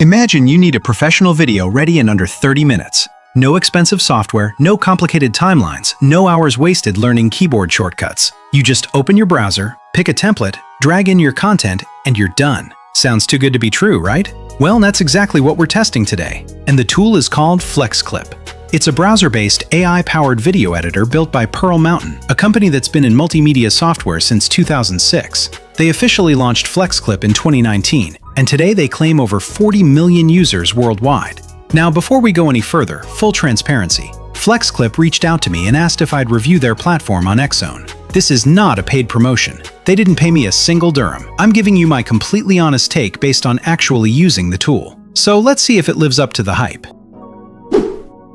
Imagine you need a professional video ready in under 30 minutes. No expensive software, no complicated timelines, no hours wasted learning keyboard shortcuts. You just open your browser, pick a template, drag in your content, and you're done. Sounds too good to be true, right? Well, that's exactly what we're testing today. And the tool is called FlexClip. It's a browser-based AI-powered video editor built by Pearl Mountain, a company that's been in multimedia software since 2006. They officially launched FlexClip in 2019, and today they claim over 40 million users worldwide. Now, before we go any further, full transparency. FlexClip reached out to me and asked if I'd review their platform on Xzone. This is not a paid promotion. They didn't pay me a single dirham. I'm giving you my completely honest take based on actually using the tool. So let's see if it lives up to the hype.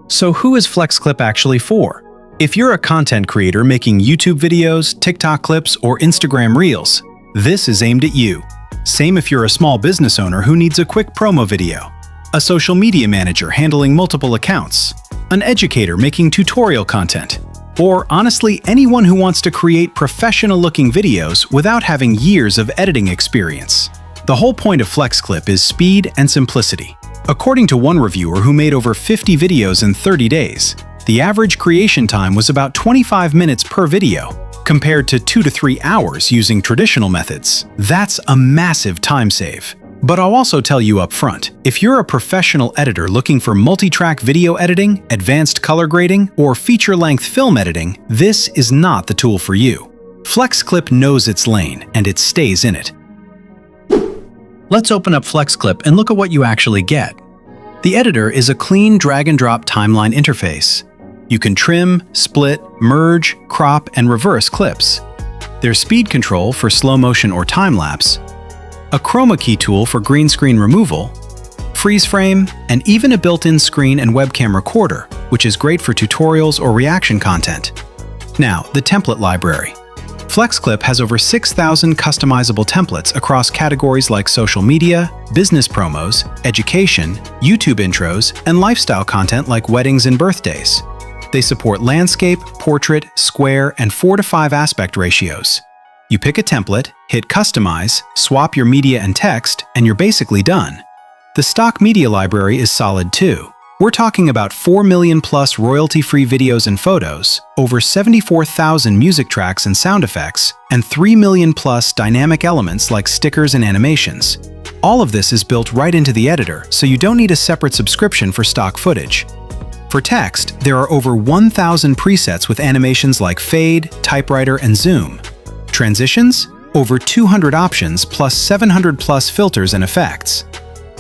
So who is FlexClip actually for? If you're a content creator making YouTube videos, TikTok clips, or Instagram Reels, this is aimed at you. Same if you're a small business owner who needs a quick promo video, a social media manager handling multiple accounts, an educator making tutorial content, or honestly anyone who wants to create professional-looking videos without having years of editing experience. The whole point of FlexClip is speed and simplicity. According to one reviewer who made over 50 videos in 30 days, the average creation time was about 25 minutes per video, compared to 2 to 3 hours using traditional methods. That's a massive time save. But I'll also tell you up front, if you're a professional editor looking for multi-track video editing, advanced color grading, or feature-length film editing, this is not the tool for you. FlexClip knows its lane, and it stays in it. Let's open up FlexClip and look at what you actually get. The editor is a clean drag-and-drop timeline interface. You can trim, split, merge, crop, and reverse clips. There's speed control for slow motion or time-lapse, a chroma key tool for green screen removal, freeze frame, and even a built-in screen and webcam recorder, which is great for tutorials or reaction content. Now, the template library. FlexClip has over 6,000 customizable templates across categories like social media, business promos, education, YouTube intros, and lifestyle content like weddings and birthdays. They support landscape, portrait, square, and 4 to 5 aspect ratios. You pick a template, hit Customize, swap your media and text, and you're basically done. The stock media library is solid too. We're talking about 4 million plus royalty-free videos and photos, over 74,000 music tracks and sound effects, and 3 million plus dynamic elements like stickers and animations. All of this is built right into the editor, so you don't need a separate subscription for stock footage. For text, there are over 1,000 presets with animations like fade, typewriter, and zoom. Transitions? Over 200 options plus 700 plus filters and effects.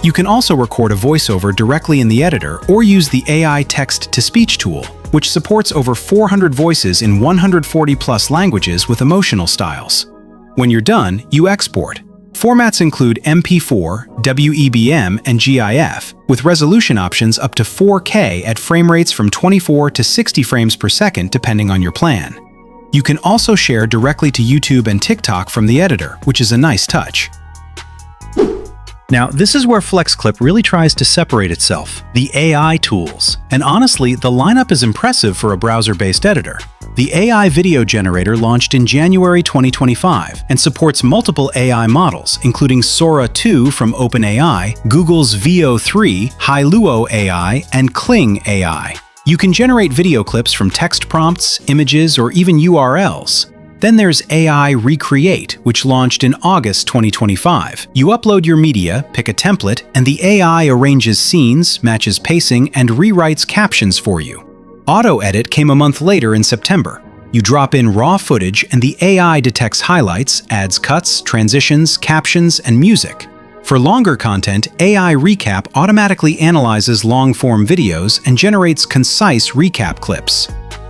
You can also record a voiceover directly in the editor or use the AI text-to-speech tool, which supports over 400 voices in 140 plus languages with emotional styles. When you're done, you export. Formats include MP4, WEBM, and GIF, with resolution options up to 4K at frame rates from 24 to 60 frames per second depending on your plan. You can also share directly to YouTube and TikTok from the editor, which is a nice touch. Now, this is where FlexClip really tries to separate itself, the AI tools. And honestly, the lineup is impressive for a browser-based editor. The AI video generator launched in January 2025 and supports multiple AI models, including Sora 2 from OpenAI, Google's Veo 3, Hailuo AI, and Kling AI. You can generate video clips from text prompts, images, or even URLs. Then there's AI Recreate, which launched in August 2025. You upload your media, pick a template, and the AI arranges scenes, matches pacing, and rewrites captions for you. Auto Edit came a month later in September. You drop in raw footage and the AI detects highlights, adds cuts, transitions, captions, and music. For longer content, AI Recap automatically analyzes long-form videos and generates concise recap clips.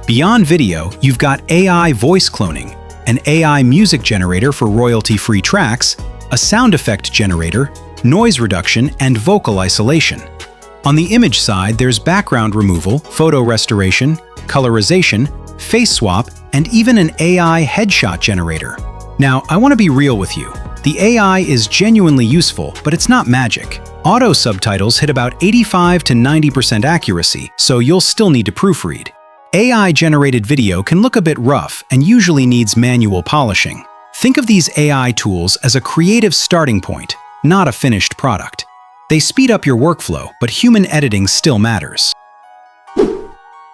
Beyond video, you've got AI voice cloning, an AI music generator for royalty-free tracks, a sound effect generator, noise reduction, and vocal isolation. On the image side, there's background removal, photo restoration, colorization, face swap, and even an AI headshot generator. Now, I want to be real with you. The AI is genuinely useful, but it's not magic. Auto subtitles hit about 85 to 90% accuracy, so you'll still need to proofread. AI-generated video can look a bit rough and usually needs manual polishing. Think of these AI tools as a creative starting point, not a finished product. They speed up your workflow, but human editing still matters.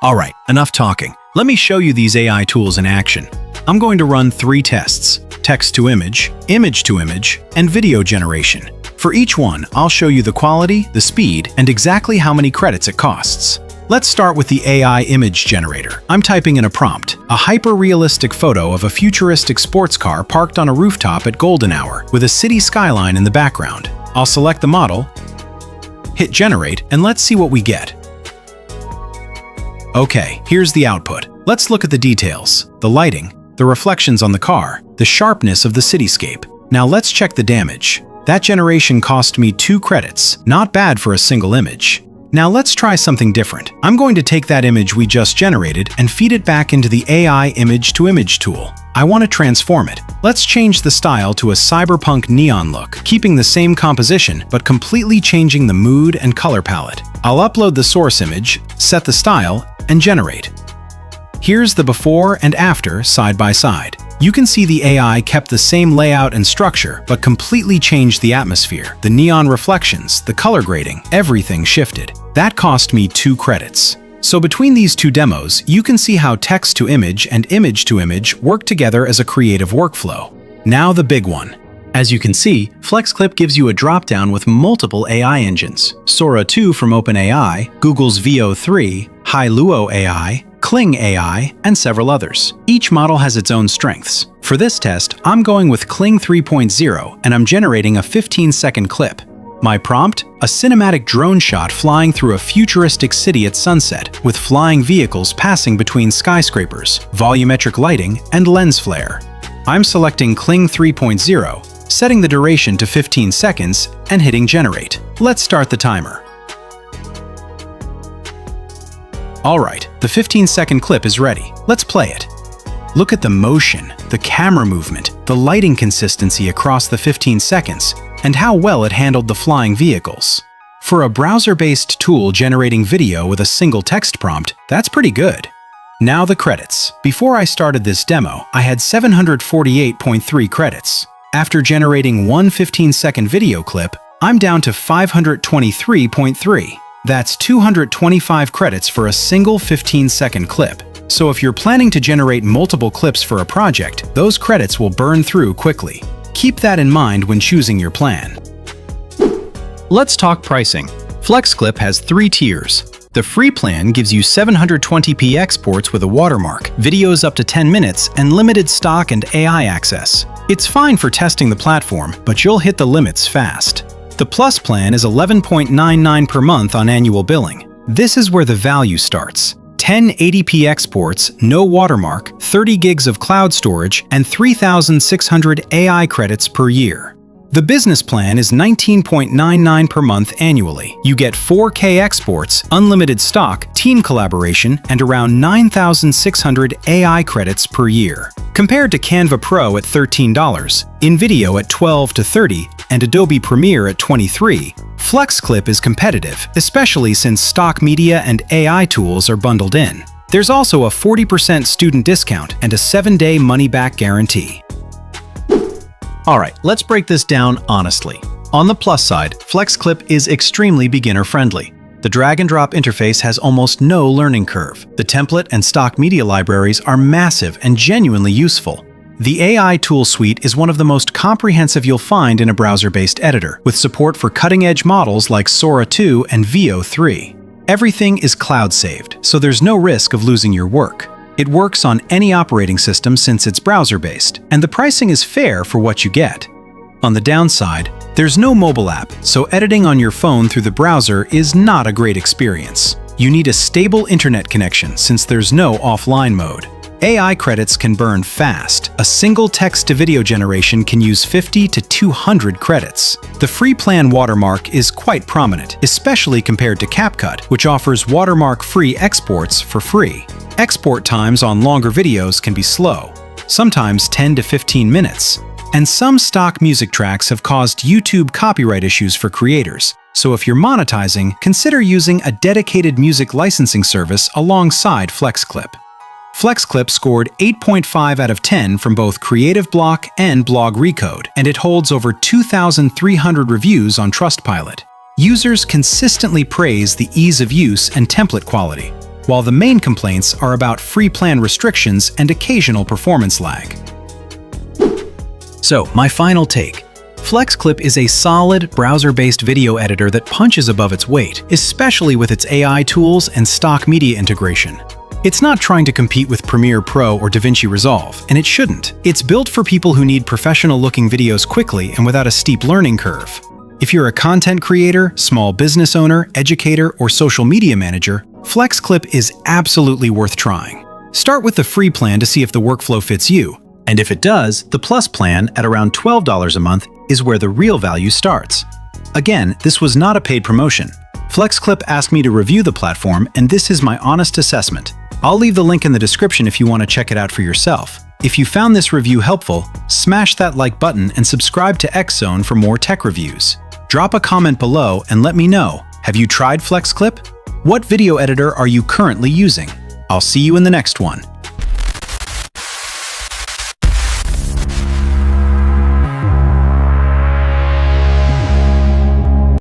Alright, enough talking. Let me show you these AI tools in action. I'm going to run 3 tests: text to image, and video generation. For each one, I'll show you the quality, the speed, and exactly how many credits it costs. Let's start with the AI image generator. I'm typing in a prompt, a hyper-realistic photo of a futuristic sports car parked on a rooftop at golden hour, with a city skyline in the background. I'll select the model, hit generate, and let's see what we get. Okay, here's the output. Let's look at the details: the lighting, the reflections on the car, the sharpness of the cityscape. Now let's check the damage. That generation cost me 2 credits. Not bad for a single image. Now let's try something different. I'm going to take that image we just generated and feed it back into the AI image-to-image tool. I want to transform it. Let's change the style to a cyberpunk neon look, keeping the same composition but completely changing the mood and color palette. I'll upload the source image, set the style, and generate. Here's the before and after side by side. You can see the AI kept the same layout and structure, but completely changed the atmosphere. The neon reflections, the color grading, everything shifted. That cost me 2 credits. So between these 2 demos, you can see how text to image and image to image work together as a creative workflow. Now the big one. As you can see, FlexClip gives you a drop-down with multiple AI engines: Sora 2 from OpenAI, Google's Veo 3, Hailuo AI, Kling AI, and several others. Each model has its own strengths. For this test, I'm going with Kling 3.0, and I'm generating a 15-second clip. My prompt? A cinematic drone shot flying through a futuristic city at sunset, with flying vehicles passing between skyscrapers, volumetric lighting, and lens flare. I'm selecting Kling 3.0, setting the duration to 15 seconds, and hitting generate. Let's start the timer. Alright, the 15-second clip is ready. Let's play it. Look at the motion, the camera movement, the lighting consistency across the 15 seconds, and how well it handled the flying vehicles. For a browser-based tool generating video with a single text prompt, that's pretty good. Now the credits. Before I started this demo, I had 748.3 credits. After generating one 15-second video clip, I'm down to 523.3. That's 225 credits for a single 15-second clip. So if you're planning to generate multiple clips for a project, those credits will burn through quickly. Keep that in mind when choosing your plan. Let's talk pricing. FlexClip has 3 tiers. The free plan gives you 720p exports with a watermark, videos up to 10 minutes, and limited stock and AI access. It's fine for testing the platform, but you'll hit the limits fast. The Plus plan is $11.99 per month on annual billing. This is where the value starts. 1080p exports, no watermark, 30 gigs of cloud storage, and 3,600 AI credits per year. The business plan is $19.99 per month annually. You get 4K exports, unlimited stock, team collaboration, and around 9,600 AI credits per year. Compared to Canva Pro at $13, InVideo at $12 to $30, and Adobe Premiere at $23, FlexClip is competitive, especially since stock media and AI tools are bundled in. There's also a 40% student discount and a 7-day money-back guarantee. Alright, let's break this down honestly. On the plus side, FlexClip is extremely beginner-friendly. The drag-and-drop interface has almost no learning curve. The template and stock media libraries are massive and genuinely useful. The AI tool suite is one of the most comprehensive you'll find in a browser-based editor, with support for cutting-edge models like Sora 2 and Veo 3. Everything is cloud-saved, so there's no risk of losing your work. It works on any operating system since it's browser-based, and the pricing is fair for what you get. On the downside, there's no mobile app, so editing on your phone through the browser is not a great experience. You need a stable internet connection since there's no offline mode. AI credits can burn fast. A single text-to-video generation can use 50 to 200 credits. The free plan watermark is quite prominent, especially compared to CapCut, which offers watermark-free exports for free. Export times on longer videos can be slow, sometimes 10 to 15 minutes. And some stock music tracks have caused YouTube copyright issues for creators. So if you're monetizing, consider using a dedicated music licensing service alongside FlexClip. FlexClip scored 8.5 out of 10 from both Creative Block and Blog Recode, and it holds over 2,300 reviews on Trustpilot. Users consistently praise the ease of use and template quality, while the main complaints are about free plan restrictions and occasional performance lag. So, my final take. FlexClip is a solid, browser-based video editor that punches above its weight, especially with its AI tools and stock media integration. It's not trying to compete with Premiere Pro or DaVinci Resolve, and it shouldn't. It's built for people who need professional-looking videos quickly and without a steep learning curve. If you're a content creator, small business owner, educator, or social media manager, FlexClip is absolutely worth trying. Start with the free plan to see if the workflow fits you. And if it does, the Plus plan at around $12 a month is where the real value starts. Again, this was not a paid promotion. FlexClip asked me to review the platform, and this is my honest assessment. I'll leave the link in the description if you want to check it out for yourself. If you found this review helpful, smash that like button and subscribe to X-Zone for more tech reviews. Drop a comment below and let me know, have you tried FlexClip? What video editor are you currently using? I'll see you in the next one.